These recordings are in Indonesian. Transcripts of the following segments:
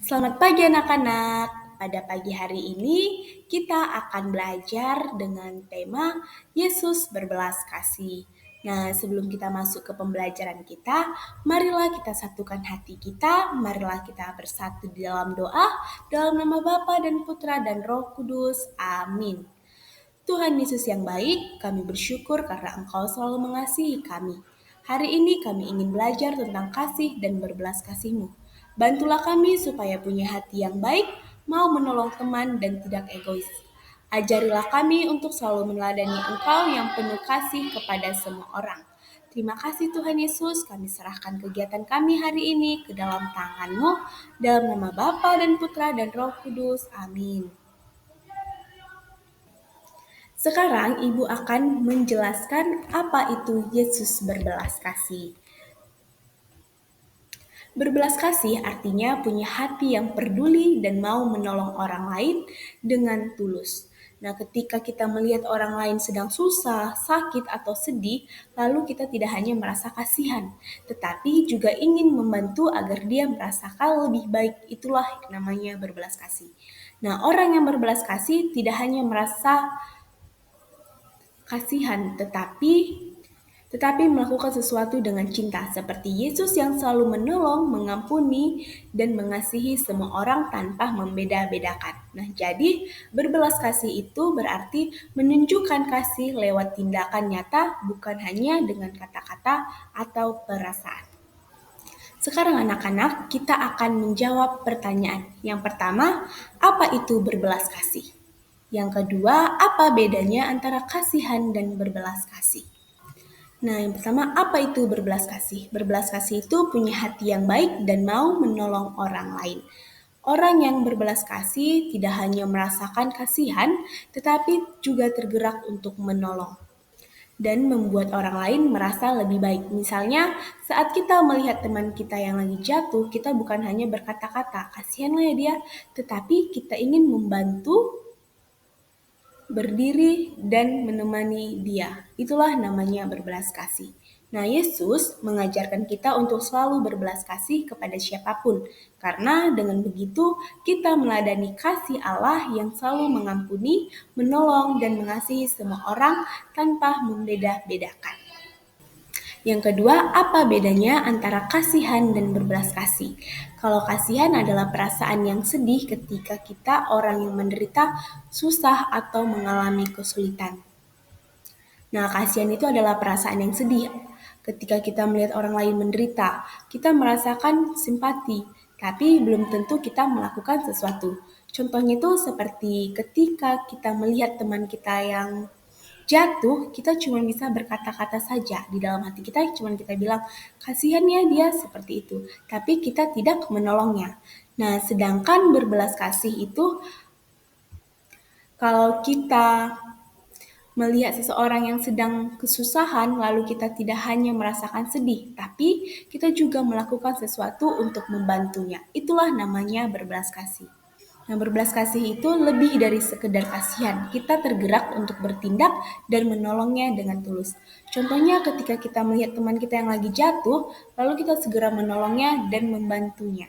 Selamat pagi anak-anak. Pada pagi hari ini kita akan belajar dengan tema Yesus berbelas kasih. Nah, sebelum kita masuk ke pembelajaran kita, marilah kita satukan hati kita, marilah kita bersatu di dalam doa, dalam nama Bapa dan Putra dan Roh Kudus. Amin. Tuhan Yesus yang baik, kami bersyukur karena Engkau selalu mengasihi kami. Hari ini kami ingin belajar tentang kasih dan berbelas kasih-Mu. Bantulah kami supaya punya hati yang baik, mau menolong teman dan tidak egois. Ajarilah kami untuk selalu meneladani Engkau yang penuh kasih kepada semua orang. Terima kasih Tuhan Yesus, kami serahkan kegiatan kami hari ini ke dalam tangan-Mu, dalam nama Bapa dan Putra dan Roh Kudus. Amin. Sekarang Ibu akan menjelaskan apa itu Yesus berbelas kasih. Berbelas kasih artinya punya hati yang peduli dan mau menolong orang lain dengan tulus. Nah, ketika kita melihat orang lain sedang susah, sakit, atau sedih, lalu kita tidak hanya merasa kasihan, tetapi juga ingin membantu agar dia merasakan lebih baik. Itulah namanya berbelas kasih. Nah, orang yang berbelas kasih tidak hanya merasa kasihan, tetapi melakukan sesuatu dengan cinta, seperti Yesus yang selalu menolong, mengampuni, dan mengasihi semua orang tanpa membeda-bedakan. Nah, jadi berbelas kasih itu berarti menunjukkan kasih lewat tindakan nyata, bukan hanya dengan kata-kata atau perasaan. Sekarang anak-anak, kita akan menjawab pertanyaan. Yang pertama, apa itu berbelas kasih? Yang kedua, apa bedanya antara kasihan dan berbelas kasih? Nah, yang pertama, apa itu berbelas kasih? Berbelas kasih itu punya hati yang baik dan mau menolong orang lain. Orang yang berbelas kasih tidak hanya merasakan kasihan, tetapi juga tergerak untuk menolong dan membuat orang lain merasa lebih baik. Misalnya, saat kita melihat teman kita yang lagi jatuh, kita bukan hanya berkata-kata, kasihanlah ya dia, tetapi kita ingin membantu berdiri dan menemani dia. Itulah namanya berbelas kasih. Nah, Yesus mengajarkan kita untuk selalu berbelas kasih kepada siapapun, karena dengan begitu kita meladani kasih Allah yang selalu mengampuni, menolong, dan mengasihi semua orang tanpa membeda-bedakan. Yang kedua, apa bedanya antara kasihan dan berbelas kasih? Kalau kasihan adalah perasaan yang sedih ketika kita orang yang menderita susah atau mengalami kesulitan. Nah, kasihan itu adalah perasaan yang sedih. Ketika kita melihat orang lain menderita, kita merasakan simpati, tapi belum tentu kita melakukan sesuatu. Contohnya itu seperti ketika kita melihat teman kita yang jatuh, kita cuma bisa berkata-kata saja. Di dalam hati kita cuma kita bilang, kasihan ya dia seperti itu. Tapi kita tidak menolongnya. Nah, sedangkan berbelas kasih itu, kalau kita melihat seseorang yang sedang kesusahan, lalu kita tidak hanya merasakan sedih, tapi kita juga melakukan sesuatu untuk membantunya. Itulah namanya berbelas kasih. Nah, berbelas kasih itu lebih dari sekedar kasihan. Kita tergerak untuk bertindak dan menolongnya dengan tulus. Contohnya ketika kita melihat teman kita yang lagi jatuh, lalu kita segera menolongnya dan membantunya.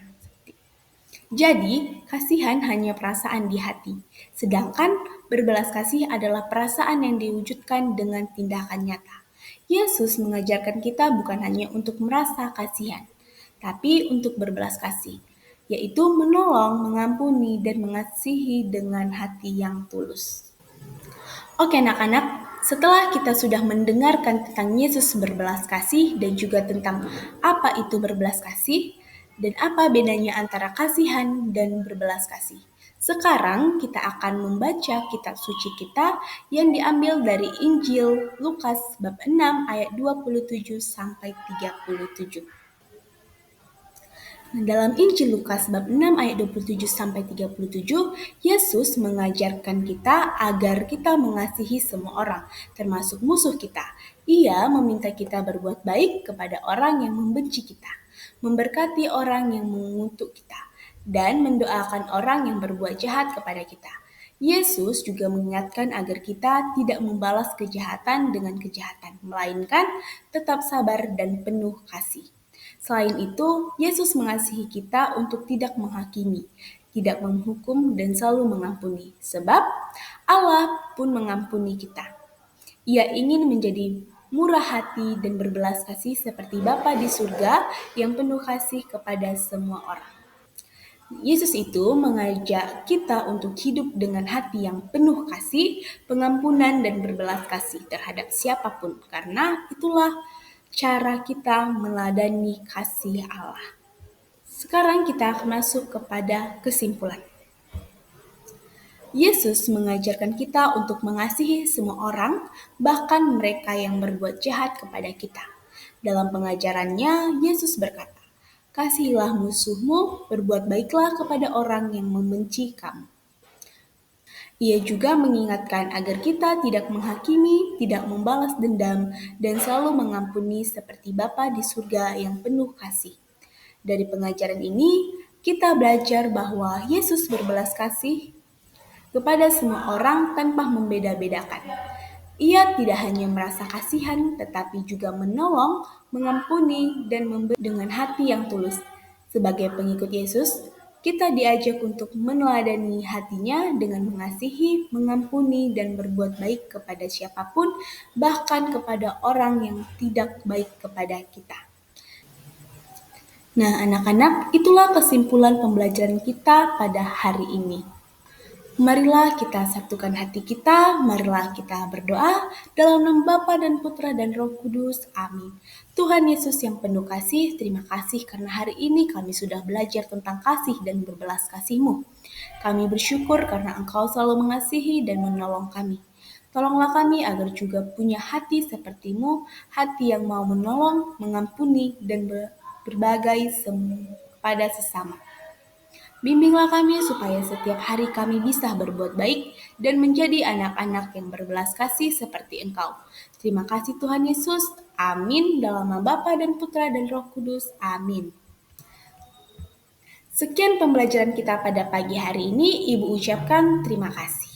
Jadi, kasihan hanya perasaan di hati. Sedangkan berbelas kasih adalah perasaan yang diwujudkan dengan tindakan nyata. Yesus mengajarkan kita bukan hanya untuk merasa kasihan, tapi untuk berbelas kasih, yaitu menolong, mengampuni, dan mengasihi dengan hati yang tulus. Oke anak-anak, setelah kita sudah mendengarkan tentang Yesus berbelas kasih dan juga tentang apa itu berbelas kasih dan apa bedanya antara kasihan dan berbelas kasih. Sekarang kita akan membaca kitab suci kita yang diambil dari Injil Lukas bab 6 ayat 27 sampai 37. Dalam Injil Lukas bab 6 ayat 27 sampai 37, Yesus mengajarkan kita agar kita mengasihi semua orang, termasuk musuh kita. Ia meminta kita berbuat baik kepada orang yang membenci kita, memberkati orang yang mengutuk kita, dan mendoakan orang yang berbuat jahat kepada kita. Yesus juga mengingatkan agar kita tidak membalas kejahatan dengan kejahatan, melainkan tetap sabar dan penuh kasih. Selain itu, Yesus mengasihi kita untuk tidak menghakimi, tidak menghukum, dan selalu mengampuni. Sebab Allah pun mengampuni kita. Ia ingin menjadi murah hati dan berbelas kasih seperti Bapa di surga yang penuh kasih kepada semua orang. Yesus itu mengajak kita untuk hidup dengan hati yang penuh kasih, pengampunan, dan berbelas kasih terhadap siapapun, karena itulah cara kita meladani kasih Allah. Sekarang kita akan masuk kepada kesimpulan. Yesus mengajarkan kita untuk mengasihi semua orang, bahkan mereka yang berbuat jahat kepada kita. Dalam pengajarannya, Yesus berkata, "Kasihilah musuhmu, berbuat baiklah kepada orang yang membenci kamu." Ia juga mengingatkan agar kita tidak menghakimi, tidak membalas dendam, dan selalu mengampuni seperti Bapa di surga yang penuh kasih. Dari pengajaran ini, kita belajar bahwa Yesus berbelas kasih kepada semua orang tanpa membeda-bedakan. Ia tidak hanya merasa kasihan, tetapi juga menolong, mengampuni, dan memberi dengan hati yang tulus. Sebagai pengikut Yesus, kita diajak untuk meneladani hatinya dengan mengasihi, mengampuni, dan berbuat baik kepada siapapun, bahkan kepada orang yang tidak baik kepada kita. Nah, anak-anak, itulah kesimpulan pembelajaran kita pada hari ini. Marilah kita satukan hati kita, marilah kita berdoa dalam nama Bapa dan Putra dan Roh Kudus. Amin. Tuhan Yesus yang penuh kasih, terima kasih karena hari ini kami sudah belajar tentang kasih dan berbelas kasih-Mu. Kami bersyukur karena Engkau selalu mengasihi dan menolong kami. Tolonglah kami agar juga punya hati seperti-Mu, hati yang mau menolong, mengampuni, dan berbagai pada sesama. Bimbinglah kami supaya setiap hari kami bisa berbuat baik dan menjadi anak-anak yang berbelas kasih seperti Engkau. Terima kasih Tuhan Yesus. Amin. Dalam nama Bapa dan Putra dan Roh Kudus. Amin. Sekian pembelajaran kita pada pagi hari ini. Ibu ucapkan terima kasih.